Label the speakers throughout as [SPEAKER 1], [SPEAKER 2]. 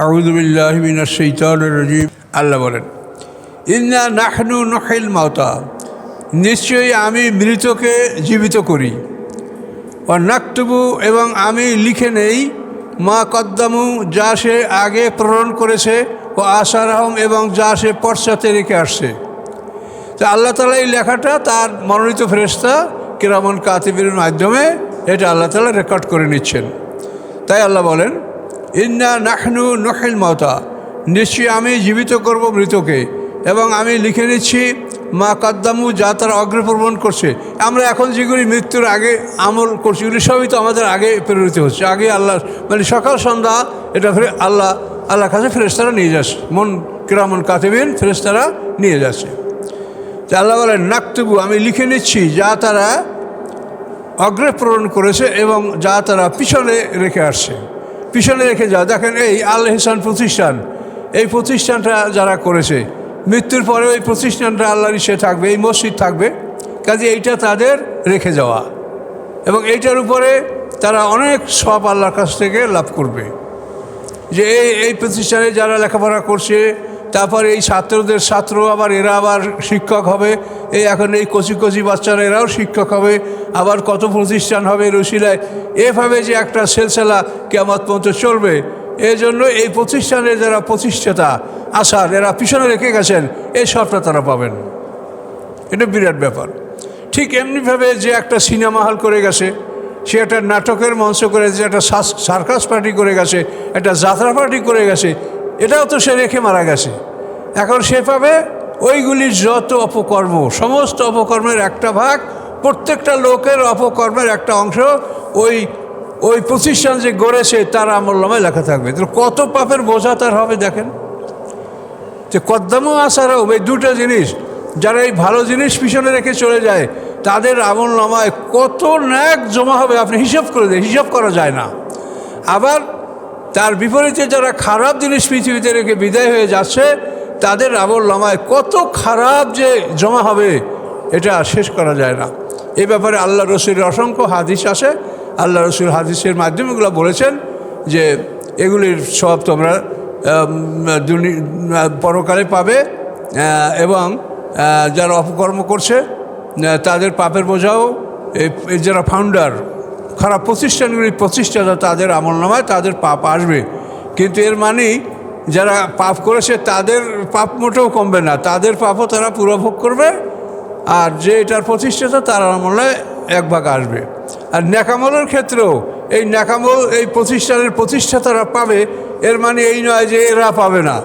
[SPEAKER 1] আউযু বিল্লাহি মিনাশ শাইতানির রাজীম। আল্লাহ বলেন, ইন্না নাহনু নুহিল মাউতা, নিশ্চয়ই আমি মৃতকে জীবিত করি। ওয়া নাকতুবু, এবং আমি লিখে নেই, মা কদ্দামু, যা সে আগে প্রেরণ করেছে, ও আসারাহম, এবং যা সে পশ্চাতে রেখে আসছে। তা আল্লাহ তাআলা এই লেখাটা তার মনোনীত ফেরেশতা কিরামান কাতিবিনের মাধ্যমে এটা আল্লাহ তাআলা রেকর্ড করে নিচ্ছেন। তাই আল্লাহ বলেন, ইন্না নাহনু নুহিল মাউতা, নিশ্চয়ই আমি জীবিত করব মৃতকে, এবং আমি লিখে নিচ্ছি মা কদ্দামু, যা তারা অগ্রপ্রবণ করছে। আমরা এখন যেগুলি মৃত্যুর আগে আমল করছি, এগুলি সবই তো আমাদের আগে প্রেরিত হচ্ছে। আগে আল্লাহ মানে সকাল সন্ধ্যা এটা আল্লাহর কাছে ফেরেশতারা নিয়ে যাচ্ছে, কিরামান কাতিবিন ফেরেশতারা নিয়ে যাচ্ছে। তা আল্লাহ বলেন, নাকতুবু, আমি লিখে নিচ্ছি যা তারা অগ্রে প্রেরণ করেছে এবং যা তারা পিছনে রেখে আসছে। পিছনে রেখে যাওয়া, দেখেন এই আল ইহসান প্রতিষ্ঠান, এই প্রতিষ্ঠানটা যারা করেছে, মৃত্যুর পরেও এই প্রতিষ্ঠানটা আল্লাহর ইচ্ছে থাকবে, এই মসজিদ থাকবে। কাজে এইটা তাদের রেখে যাওয়া, এবং এইটার উপরে তারা অনেক সওয়াব আল্লাহর কাছ থেকে লাভ করবে। যে এই প্রতিষ্ঠানে যারা লেখাপড়া করছে, তারপরে এই ছাত্রদের ছাত্র, আবার এরা আবার শিক্ষক হবে। এই এখন এই কচি কচি বাচ্চারা এরাও শিক্ষক হবে, আবার কত প্রতিষ্ঠান হবে রসিলায়। এভাবে যে একটা সিলসিলা কিয়ামত পর্যন্ত চলবে, এই জন্য এই প্রতিষ্ঠানের যারা প্রতিষ্ঠাতা আসার, এরা পিছনে রেখে গেছেন, এই সবটা তারা পাবেন। এটা বিরাট ব্যাপার। ঠিক এমনিভাবে যে একটা সিনেমা হল করে গেছে, সে একটা নাটকের মঞ্চ করে গেছে, একটা সার্কাস পার্টি করে গেছে, একটা যাত্রা পার্টি করে গেছে, এটাও তো সে রেখে মারা গেছে। এখন সে পাবে ওইগুলির যত অপকর্ম, সমস্ত অপকর্মের একটা ভাগ, প্রত্যেকটা লোকের অপকর্মের একটা অংশ ওই প্রতিষ্ঠান যে গড়েছে তার আমলনামায় লেখা থাকবে। তো কত পাপের বোঝা তার হবে দেখেন। যে কদ্দামু আসারাও, এই দুটো জিনিস, যারা এই ভালো জিনিস পিছনে রেখে চলে যায়, তাদের আমলনামায় কত ন্যাক জমা হবে আপনি হিসাব করে দেন, হিসাব করা যায় না। আবার তার বিপরীতে যারা খারাপ জিনিস পৃথিবীতে রেখে বিদায় হয়ে যাচ্ছে, তাদের আমলনামায় কত খারাপ যে জমা হবে, এটা শেষ করা যায় না। এই ব্যাপারে আল্লাহ রসুলের অসংখ্য হাদিস আছে। আল্লাহ রসুল হাদিসের মাধ্যমে এগুলো বলেছেন যে এগুলির সব তোমরা পরকালে পাবে, এবং যারা অপকর্ম করছে তাদের পাপের বোঝাও, যারা ফাউন্ডার, খারাপ প্রতিষ্ঠানগুলির প্রতিষ্ঠাতা, তাদের আমলনামায় তাদের পাপ আসবে। কিন্তু এর মানে যারা পাপ করেছে তাদের পাপ মোটেও কমবে না, তাদের পাপও তারা পুরো ভোগ করবে। আর যে এটার প্রতিষ্ঠাতা, তার আমলে এক ভাগ আসবে। আর নেকামলের ক্ষেত্রেও এই নেকামল এই প্রতিষ্ঠানের প্রতিষ্ঠাতারা পাবে, এর মানে এই নয় যে এরা পাবে না।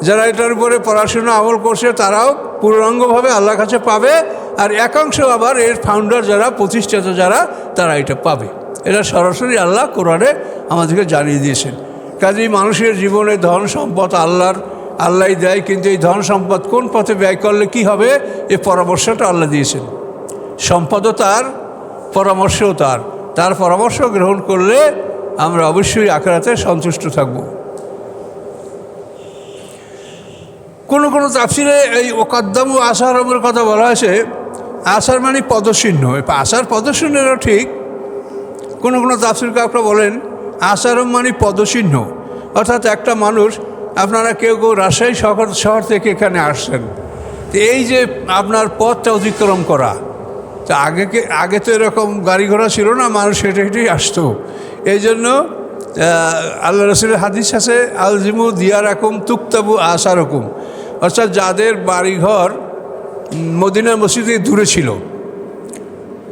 [SPEAKER 1] যারা এটার উপরে পড়াশোনা আমল করছে তারাও পূর্ণাঙ্গভাবে আল্লাহর কাছে পাবে, আর একাংশ আবার এর ফাউন্ডার যারা, প্রতিষ্ঠাতা যারা, তারা এটা পাবে। এটা সরাসরি আল্লাহ কোরআনে আমাদেরকে জানিয়ে দিয়েছেন। কাজেই মানুষের জীবনে ধন সম্পদ আল্লাহই দেয়, কিন্তু এই ধন সম্পদ কোন পথে ব্যয় করলে কি হবে, এই পরামর্শটা আল্লাহ দিয়েছেন। সম্পদও তার, পরামর্শও তার পরামর্শ গ্রহণ করলে আমরা অবশ্যই আখিরাতে সন্তুষ্ট থাকব। কোনো কোনো তাফসিরে এই ওকাদ্দামু আসারমের কথা বলা হয়েছে। আসার মানে পদচিহ্ন, আসার পদচিহ্নেরও ঠিক। কোনো কোনো তাফসির কাউকে বলেন আসারম মানে পদচিহ্ন, অর্থাৎ একটা মানুষ, আপনারা কেউ কেউ রাজশাহী শহর থেকে এখানে আসছেন, তো এই যে আপনার পথটা অতিক্রম করা, তো আগে তো এরকম গাড়ি ঘোড়া ছিল না, মানুষ হেঁটে হেঁটেই আসতো। এই জন্য আল্লাহ রসুলের হাদিস আছে, আলজিমু দিয়ারাকুম তুক্তাবু আসারকুম, অর্থাৎ যাদের বাড়িঘর মদিনা মসজিদে দূরে ছিল।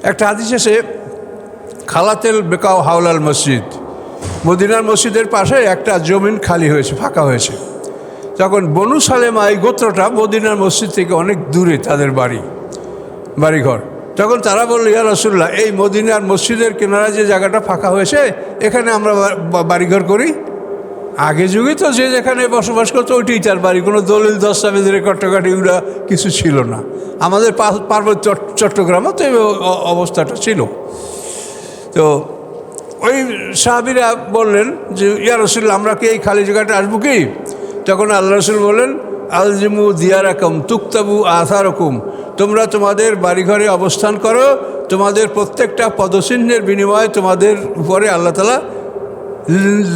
[SPEAKER 1] একটা হাদিস আছে, খালাতেল বেকাও হাওলাল মসজিদ, মদিনার মসজিদের পাশে একটা জমিন খালি হয়েছে, ফাঁকা হয়েছে। তখন বনু সালেমা, এই গোত্রটা মদিনার মসজিদ থেকে অনেক দূরে তাদের বাড়িঘর। তখন তারা বলল, ইয়া রাসূলুল্লাহ, এই মদিনার মসজিদের কিনারায় যে জায়গাটা ফাঁকা হয়েছে, এখানে আমরা বাড়িঘর করি। আগে যুগে তো যে যেখানে বসবাস করতো ওইটাই তার বাড়ি, কোনো দলিল দস্তাবেজ রেকর্ডটাকাটি ওগুলা কিছু ছিল না। আমাদের পার্বত্য চট্টগ্রামও তো এই অবস্থাটা ছিল। তো ওই সাহাবীরা বললেন যে, ইয়া রাসূলুল্লাহ, আমরা কি এই খালি জায়গাটা আসবো কি? তখন আল্লাহ রাসূল বললেন, আলজিমু দিয়ারাকুম তুক্তাবু আসারকুম, তোমরা তোমাদের বাড়িঘরে অবস্থান করো, তোমাদের প্রত্যেকটা পদচিহ্নের বিনিময়ে তোমাদের উপরে আল্লাহ তাআলা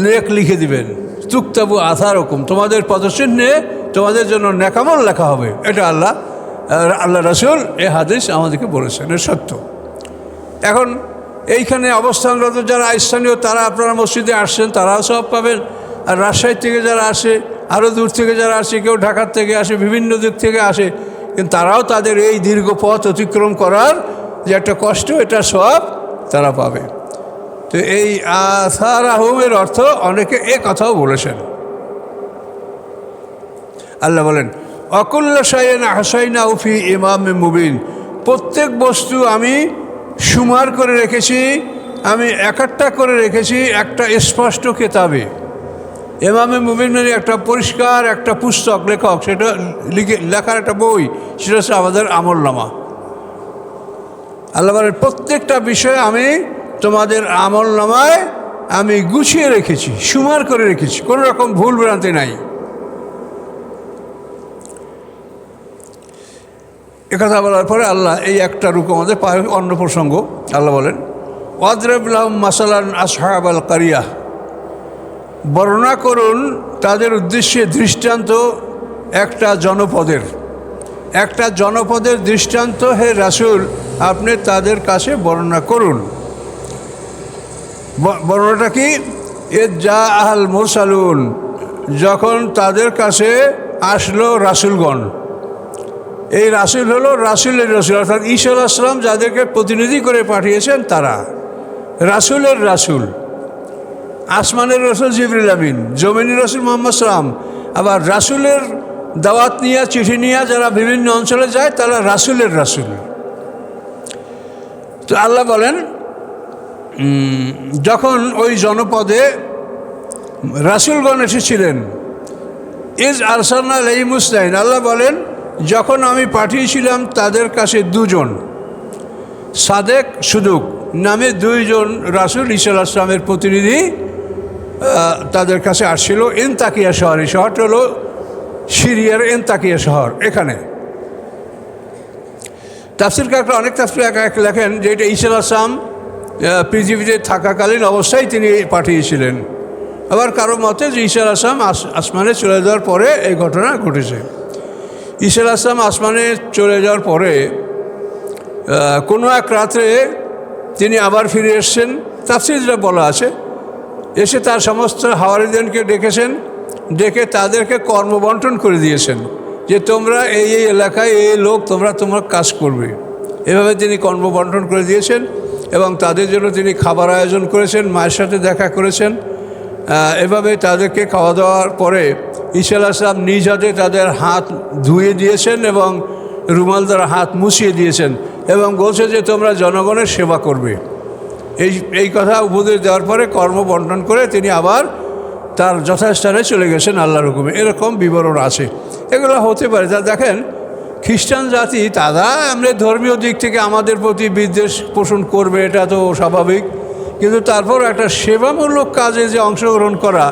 [SPEAKER 1] নেক লিখে দিবেন, তুক্তাবু আথারকুম, তোমাদের পদচিহ্নে তোমাদের জন্য নেকামল লেখা হবে। এটা আল্লাহ রাসূল এই হাদিস আমাদেরকে বলেছেন, এটা সত্য। এখন এইখানে অবস্থানরত যারা স্থানীয়, তারা আপনারা মসজিদে আসছেন, তারাও সব পাবেন। আর রাজশাহী থেকে যারা আসে, আরও দূর থেকে যারা আসে, কেউ ঢাকার থেকে আসে, বিভিন্ন দিক থেকে আসে, কিন্তু তারাও তাদের এই দীর্ঘ পথ অতিক্রম করার যে একটা কষ্ট, এটা সব তারা পাবে। তো এই আসারাহুমের অর্থ অনেকে এ কথাও বলেছেন। আল্লাহ বলেন অকুল্লা শাইইন আহসাইনাহু ফি ইমামিম মুবিন, প্রত্যেক বস্তু আমি সুমার করে রেখেছি, আমি একটা করে রেখেছি একটা স্পষ্ট কেতাবে। ইমামে মুবিন মানে একটা পরিষ্কার একটা পুস্তক, লেখক সেটা লেখার একটা বই, সেটা হচ্ছে আমাদের আমলনামা। আল্লাহ বলেন প্রত্যেকটা বিষয় আমি তোমাদের আমলনামায় আমি গুছিয়ে রেখেছি, সুমার করে রেখেছি, কোনো রকম ভুল ভ্রান্তি নাই। একথা বলার পরে আল্লাহ এই একটা রুকু আমাদের পায়। অন্য প্রসঙ্গ আল্লাহ বলেন ওয়াদরিব লাহুম মাসালান আসহাবাল কারিয়াহ, বর্ণনা করুন তাদের উদ্দেশ্যে দৃষ্টান্ত একটা জনপদের দৃষ্টান্ত, হে রাসূল আপনি তাদের কাছে বর্ণনা করুন। বর্ণনাটা কি? যা আহাল মুরসালুন, যখন তাদের কাছে আসলো রাসূলগণ। এই রাসূল হলো রাসূলের রাসূল, অর্থাৎ ঈসা আলাইহিস সালাম যাদেরকে প্রতিনিধি করে পাঠিয়েছেন তারা রাসূলের রাসূল। আসমানের রাসূল জিবরিল আমিন, জমিনের রাসূল মুহাম্মদ সাল্লাম। আবার রাসূলের দাওয়াত নিয়ে, চিঠি নিয়ে যারা বিভিন্ন অঞ্চলে যায় তারা রাসূলের রাসূল। তো আল্লাহ বলেন যখন ওই জনপদে রাসূলগণ এসেছিলেন, ইজ আরসালনা আলাইহিম ইসনাইন, আল্লাহ বলেন যখন আমি পাঠিয়েছিলাম তাদের কাছে দুজন, সাদেক সুদুক নামে দুইজন রাসূল ঈসা আলাইহিস সালামের প্রতিনিধি তাদের কাছে আসছিল। এনতাকিয়া শহর, এই শহরটা হলো সিরিয়ার এনতাকিয়া শহর। এখানে তাফসীরকাররা অনেক তাফসীর লেখেন যে এটা ঈসা আলাইহিস সালাম পৃথিবীতে থাকাকালীন অবস্থায় তিনি পাঠিয়েছিলেন। আবার কারো মতে যে ঈসা আলাইহিস সালাম আসমানে চলে যাওয়ার পরে এই ঘটনা ঘটেছে। ঈসা আলাইহিস সালাম আসমানে চলে যাওয়ার পরে কোনো এক রাত্রে তিনি আবার ফিরে এসছেন, তাফসীরে বলা আছে। এসে তার সমস্ত হাওয়ারিদেরকে ডেকেছেন, ডেকে তাদেরকে কর্মবন্টন করে দিয়েছেন যে তোমরা এই এলাকায় এই লোক তোমরা কাজ করবে। এভাবে তিনি কর্মবন্টন করে দিয়েছেন এবং তাদের জন্য তিনি খাবার আয়োজন করেছেন, মায়ের সাথে দেখা করেছেন। এভাবে তাদেরকে খাওয়া দাওয়ার পরে ঈসা আলাইহিস সালাম নিজ হাতে তাদের হাত ধুয়ে দিয়েছেন এবং রুমাল দ্বারা হাত মুছিয়ে দিয়েছেন এবং বলছে যে তোমরা জনগণের সেবা করবে। এই কথা উপদেশ দেওয়ার পরে কর্মবন্টন করে তিনি আবার তার যথাস্থানে চলে গেছেন আল্লাহর হুকুমে। এরকম বিবরণ আছে। এগুলো হতে পারে। তা দেখেন খ্রিস্টান জাতি তারা আমরা ধর্মীয় দিক থেকে আমাদের প্রতি বিদ্বেষ পোষণ করবে, এটা তো স্বাভাবিক, কিন্তু তারপর একটা সেবামূলক কাজে যে অংশগ্রহণ করা,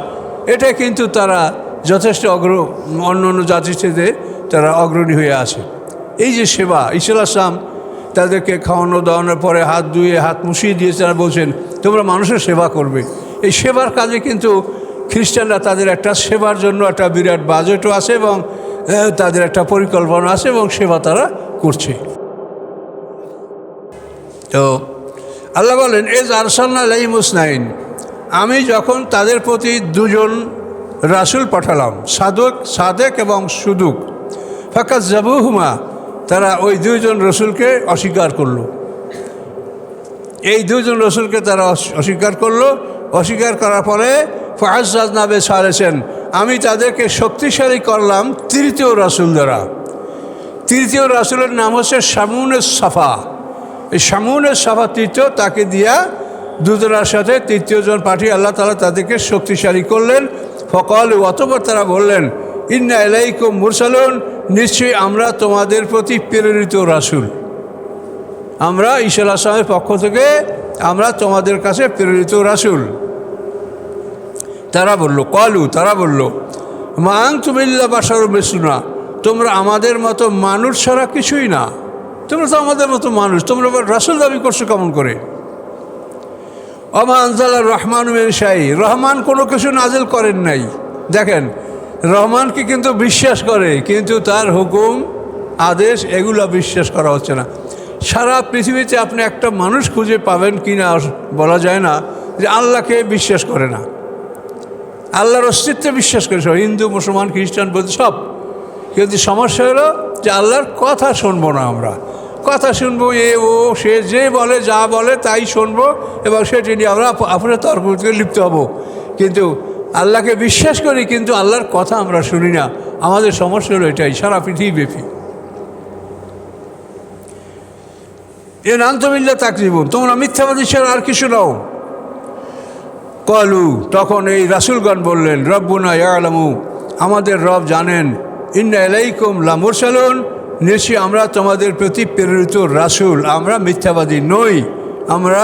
[SPEAKER 1] এটা কিন্তু তারা যথেষ্ট অন্য জাতির থেকে তারা অগ্রণী হয়ে আছে। এই যে সেবা, ঈসা আলাইহিস সালাম তাদেরকে খাওয়ানো দাওয়ানোর পরে হাত ধুয়ে হাত মুছিয়ে দিয়ে তারা বলছেন তোমরা মানুষের সেবা করবে। এই সেবার কাজে কিন্তু খ্রিস্টানরা তাদের একটা সেবার জন্য একটা বিরাট বাজেটও আছে এবং তাদের একটা পরিকল্পনা আছে এবং সেবা তারা করছে। তো আল্লাহ বলেন এজ আরসালনা আলাইহিম ইসনাইন, আমি যখন তাদের প্রতি দুজন রাসূল পাঠালাম, সাদেক এবং সুদুক, ফাকাজ্জাবুহুমা, তারা ওই দুইজন রসুলকে অস্বীকার করলো। এই দুইজন রসুলকে তারা অস্বীকার করলো। অস্বীকার করার পরে ফাআজ্জাজনা বিসালিসিন, আমি তাদেরকে শক্তিশালী করলাম তৃতীয় রাসূল দ্বারা। তৃতীয় রাসূলের নাম হচ্ছে শামুনের সাফা। এই শামুনের সাফা তৃতীয়, তাকে দিয়া দুজনের সাথে তৃতীয়জন পাঠিয়ে আল্লাহ তাআলা তাদেরকে শক্তিশালী করলেন। ফকালু, অতঃপর তারা বললেন ইন্না ইলাইকুম মুরসালুন, নিশ্চয়ই আমরা তোমাদের প্রতি প্রেরিত রাসূল। আমরা ঈসা আলাইহিস সালামের পক্ষ থেকে আমরা তোমাদের কাছে প্রেরিত রাসূল। তারা বলল মা আনতুম ইল্লা বাশারুম মিসলুনা, তোমরা আমাদের মতো মানুষ ছাড়া কিছুই না, তোমরা তো আমাদের মতো মানুষ, তোমরা রাসূল দাবি করছো কেমন করে? ওমা আনজালার রহমানু মিন শাই, রহমান কোনো কিছু নাজিল করেন নাই, দেখেন, রহমানকে কিন্তু বিশ্বাস করে, কিন্তু তার হুকুম আদেশ এগুলো বিশ্বাস করা হচ্ছে না। সারা পৃথিবীতে আপনি একটা মানুষ খুঁজে পাবেন কি না বলা যায় না যে আল্লাহকে বিশ্বাস করে না, আল্লাহর অস্তিত্বে বিশ্বাস করে সব, হিন্দু মুসলমান খ্রিস্টান বলতে সব। কিন্তু সমস্যা হলো যে আল্লাহর কথা শুনবো না, আমরা কথা শুনবো ও সে যে বলে যা বলে তাই শুনবো এবং সেটি নিয়ে আমরা আপনার তর্ক লিপ্ত হব। কিন্তু আল্লাহকে বিশ্বাস করি কিন্তু আল্লাহর কথা আমরা শুনি না। আমাদের সমস্যা হলো এটাই সারা পৃথিবীব্যাপী। এ নান্তমিল্লা তাকরিবুন, তোমরা মিথ্যাবাদী ছাড়া আর কিছু নাও। কলু, তখন এই রাসূলগণ বললেন, রব্বুনা ইয়ালামু, আমাদের রব জানেন, ইন্না ইলাইকুম লামুরসালুন, নিশ্চয়ই আমরা তোমাদের প্রতি প্রেরিত রাসূল, আমরা মিথ্যাবাদী নই, আমরা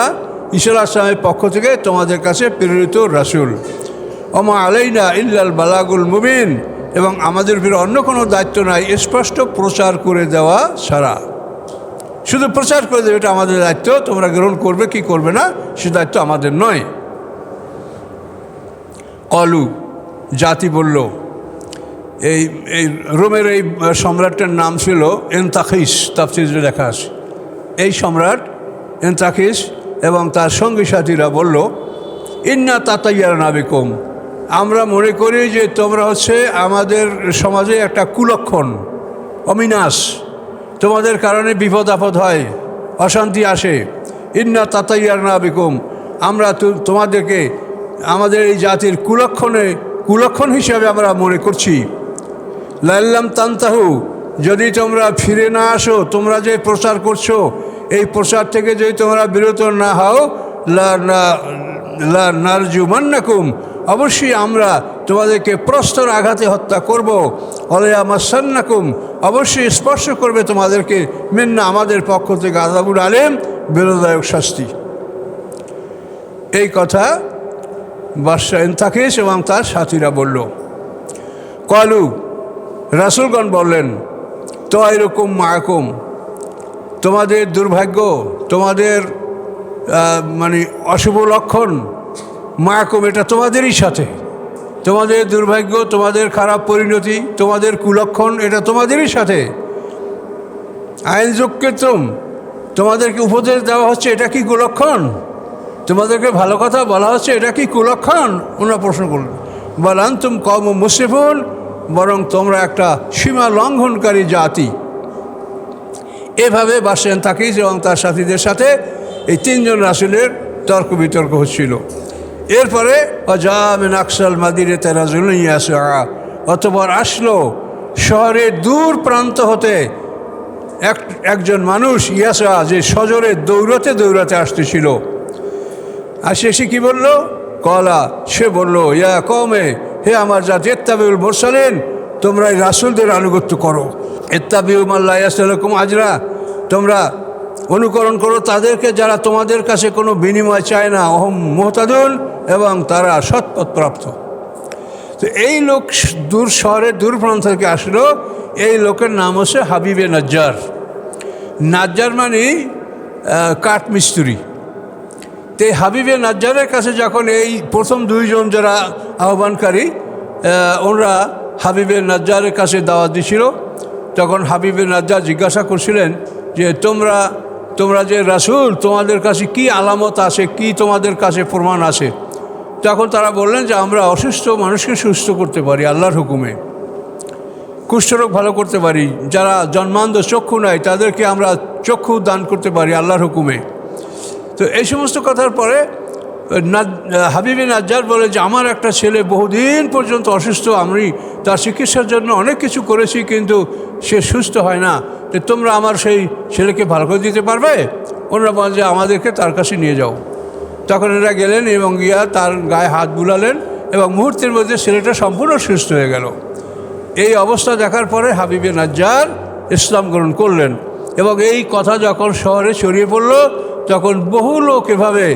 [SPEAKER 1] ঈসা আলাইহিস সালামের পক্ষ থেকে তোমাদের কাছে প্রেরিত রাসূল। ওমা আলাইনা ইল্লাল বালাগুল মুবিন, এবং আমাদের উপর অন্য কোনো দায়িত্ব নাই স্পষ্ট প্রচার করে দেওয়া ছাড়া। শুধু প্রচার করে দেবে, এটা আমাদের দায়িত্ব, তোমরা গ্রহণ করবে কি করবে না সে দায়িত্ব আমাদের নয়। কলু, জাতি বলল, এই রোমের এই সম্রাটের নাম ছিল এন্তাখিস, তাফসীরে লেখা আছে। এই সম্রাট এন্তাখিস এবং তার সঙ্গী সাথীরা বলল, ইন্না তাতাইয়ারনা বিকুম, আমরা মনে করি যে তোমরা হচ্ছে আমাদের সমাজে একটা কুলক্ষণ, অমিনাশ, তোমাদের কারণে বিপদ আপদ হয়, অশান্তি আসে। ইন্না তাতাইয়ারনা বিকুম, আমরা তোমাদেরকে আমাদের এই জাতির কুলক্ষণ হিসাবে আমরা মনে করছি। লাল্লাম তান্তাহু, যদি তোমরা ফিরে না আসো, তোমরা যে প্রচার করছো এই প্রচার থেকে যদি তোমরা বিরত না হও, লা নারজুমান্নাকুম, অবশ্যই আমরা তোমাদেরকে প্রস্তর আঘাতে হত্যা করব। অলেয়া মাসান্নাকুম, অবশ্যই স্পর্শ করবে তোমাদেরকে মিন্না, আমাদের পক্ষ থেকে আযাবুল আলিম, বেদনাদায়ক শাস্তি। এই কথা বাদশা এন্তাখিস এবং তার সাথীরা বলল। কলু, রাসূলগণ বললেন, তায়রুকুম মাআকুম, তোমাদের দুর্ভাগ্য, তোমাদের মানে অশুভ লক্ষণ, মাআকুম, এটা তোমাদেরই সাথে, তোমাদের দুর্ভাগ্য, তোমাদের খারাপ পরিণতি, তোমাদের কুলক্ষণ, এটা তোমাদেরই সাথে। আইন যুক্কেতুম, তোমাদেরকে উপদেশ দেওয়া হচ্ছে, এটা কি কুলক্ষণ? তোমাদেরকে ভালো কথা বলা হচ্ছে, এটা কি কুলক্ষণ? ওনারা প্রশ্ন করলেন। বলেন, তুম কওম মুসরিফুন, বরং তোমরা একটা সীমা লঙ্ঘনকারী জাতি। এভাবে বাসেন তাকিস এবং তার সাথীদের সাথে এই তিনজন রাসূলের তর্ক বিতর্ক হচ্ছিল। এরপরে অজামিন আকসাল মাদিরে তেরাজুল ইয়াসা, অতঃপর আসলো শহরের দূর প্রান্ত হতে একজন মানুষ, ইয়াসা, যে সজোরে দৌড়াতে দৌড়াতে আসতেছিল। আর সে কি বলল? কলা, সে বলল, ইয়া কওমে, হে আমার জাতি, ইত্তাবিউল মুরসালিন, তোমরা এই রাসূলদের আনুগত্য করো। ইত্তাবিউ মান লা ইয়াসআলুকুম আজরা, তোমরা অনুকরণ করো তাদেরকে যারা তোমাদের কাছে কোনো বিনিময় চায় না। অহম মুহতাদুন, এবং তারা সৎপথপ্রাপ্ত। তো এই লোক দূর শহরের দূর প্রান্ত থেকে আসলো। এই লোকের নাম হচ্ছে হাবিবে নাজ্জার। নাজ্জার মানে কাঠমিস্ত্রি। তো এই হাবিবে নাজ্জারের কাছে যখন এই প্রথম দুইজন যারা আহ্বানকারী, ওরা হাবিবে নাজ্জারের কাছে দাওয়াত দিছিল, তখন হাবিবে নাজ্জার জিজ্ঞাসা করছিলেন যে তোমরা যে রাসূল, তোমাদের কাছে কি আলামত আছে, কি তোমাদের কাছে প্রমাণ আছে? তখন তারা বললেন যে আমরা অসুস্থ মানুষকে সুস্থ করতে পারি আল্লাহর হুকুমে, কুষ্ঠরোগ ভালো করতে পারি, যারা জন্মান্ধ চক্ষু নাই তাদেরকে আমরা চক্ষু দান করতে পারি আল্লাহর হুকুমে। তো এই সমস্ত কথার পরে হাবিবে নাজ্জার বলে যে আমার একটা ছেলে বহুদিন পর্যন্ত অসুস্থ, আমি তার চিকিৎসার জন্য অনেক কিছু করেছি, কিন্তু সে সুস্থ হয় না। তো তোমরা আমার সেই ছেলেকে ভালো করে দিতে পারবে? ওনারা বলেন যে আমাদেরকে তার কাছে নিয়ে যাও। তখন এরা গেলেন এবং গিয়া তার গায়ে হাত বুলালেন এবং মুহূর্তের মধ্যে ছেলেটা সম্পূর্ণ সুস্থ হয়ে গেল। এই অবস্থা দেখার পরে হাবিবে নাজ্জার ইসলাম গ্রহণ করলেন এবং এই কথা যখন শহরে ছড়িয়ে পড়ল, তখন বহু লোক এভাবে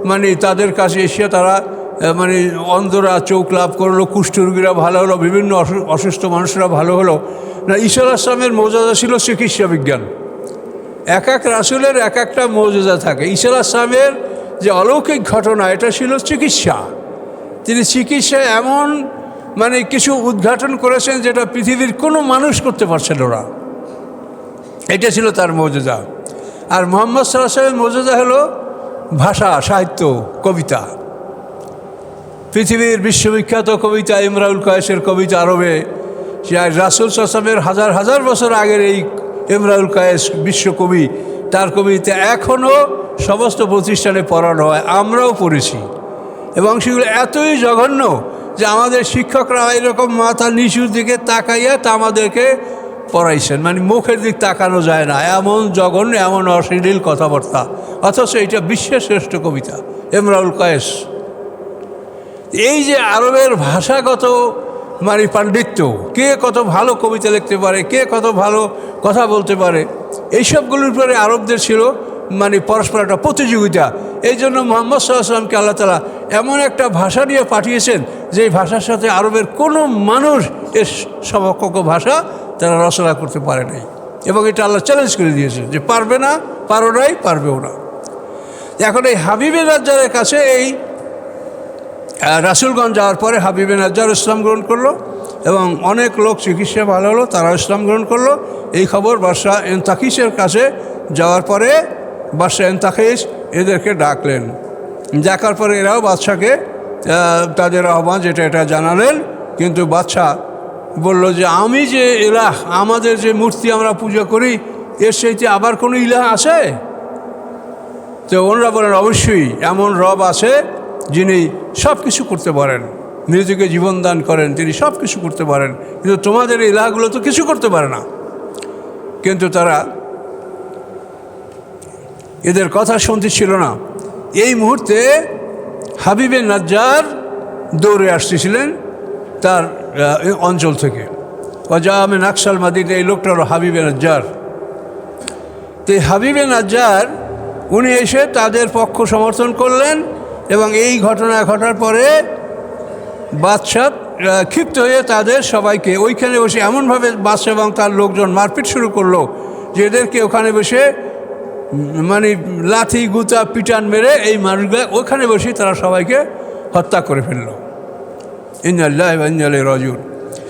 [SPEAKER 1] মানে তাদের কাছে এসে তারা মানে অন্ধরা চোখ লাভ করলো, কুষ্ঠরোগীরা ভালো হলো, বিভিন্ন অসুস্থ মানুষরা ভালো হলো। না, ঈসা আলাইহিস সালামের মৌজুদা ছিল চিকিৎসা বিজ্ঞান। এক এক রাসূলের এক একটা মৌজুদা থাকে। ঈসা আলাইহিস সালামের যে অলৌকিক ঘটনা, এটা ছিল চিকিৎসা। তিনি চিকিৎসায় এমন মানে কিছু উদ্ঘাটন করেছেন যেটা পৃথিবীর কোনো মানুষ করতে পারছিল না। এটা ছিল তার মর্যাদা। আর মুহাম্মদ সাল্লাল্লাহু আলাইহি ওয়াসাল্লামের মর্যাদা হলো ভাষা, সাহিত্য, কবিতা। পৃথিবীর বিশ্ববিখ্যাত কবিতা ইমরাউল কায়েসের কবিতা আরবে, রাসূল সাল্লাল্লাহু আলাইহি ওয়াসাল্লামের হাজার হাজার বছর আগের এই ইমরাউল কায়েস বিশ্বকবি, তার কবিতা এখনও সমস্ত প্রতিষ্ঠানে পড়ানো হয়, আমরাও পড়েছি। এবং সেগুলো এতই জঘন্য যে আমাদের শিক্ষকরা এরকম মাথা নিচুর দিকে তাকাইয়া তা আমাদেরকে পড়াইছেন, মানে মুখের দিক তাকানো যায় না, এমন জঘন্য, এমন অশ্লীল কথাবার্তা। অথচ এটা বিশ্বের শ্রেষ্ঠ কবিতা ইমরাউল কায়েস। এই যে আরবের ভাষাগত মানে পাণ্ডিত্য, কে কত ভালো কবিতা লিখতে পারে, কে কত ভালো কথা বলতে পারে, এইসবগুলোর উপরে আরবদের ছিল মানে পরস্পর একটা প্রতিযোগিতা। এই জন্য মুহাম্মদ সাল্লাল্লাহু আলাইহি ওয়াসাল্লামকে আল্লাহ তাআলা এমন একটা ভাষা নিয়ে পাঠিয়েছেন যে ভাষার সাথে আরবের কোনো মানুষ এর সমকক্ষ ভাষা তারা রচনা করতে পারে নাই। এবং এটা আল্লাহ চ্যালেঞ্জ করে দিয়েছে যে পারবে না, পারো নাই, পারবেও না। এখন এই হাবিবে নাজ্জারের কাছে এই রাসূলগঞ্জ যাওয়ার পরে হাবিবে নাজ্জার ইসলাম গ্রহণ করলো এবং অনেক লোক চিকিৎসা ভালো হলো, তারা ইসলাম গ্রহণ করলো। এই খবর বাদশাহ এন্তাকিসের কাছে যাওয়ার পরে বাদশাহ এন্তাকিস এদেরকে ডাকলেন। ডাকার পরে এরাও বাদশাকে তাদের আহ্বান যেটা এটা জানালেন। কিন্তু বাদশাহ বলল যে আমি যে ইলাহ, আমাদের যে মূর্তি আমরা পূজা করি, এর চাইতে আবার কোনো ইলাহ আছে? তো ওনারা বলেন অবশ্যই এমন রব আছে যিনি সব কিছু করতে পারেন, মৃত্যুকে জীবন দান করেন, তিনি সব কিছু করতে পারেন, কিন্তু তোমাদের ইলাহগুলো তো কিছু করতে পারে না। কিন্তু তারা এদের কথা শুনতে ছিল না। এই মুহূর্তে হাবিবে নাজ্জার দৌড়ে আসতেছিলেন তার অঞ্চল থেকে। ওয়াজামে নাকশাল মাদিনা, এই লোকটা হলো হাবিবে নাজ্জার। তো হাবিবে নাজ্জার উনি এসে তাদের পক্ষ সমর্থন করলেন এবং এই ঘটনা ঘটার পরে বাদশাহ ক্ষিপ্ত হয়ে তাদের সবাইকে ওইখানে বসে এমনভাবে বাদশাহ এবং তার লোকজন মারপিট শুরু করলো যে এদেরকে ওখানে বসে মানে লাথি গুতা পিটান মেরে এই মানুষগুলো ওখানে বসে তারা সবাইকে হত্যা করে ফেলল। ইন্না লিল্লাহি ওয়া ইন্না ইলাইহি রাজিউন।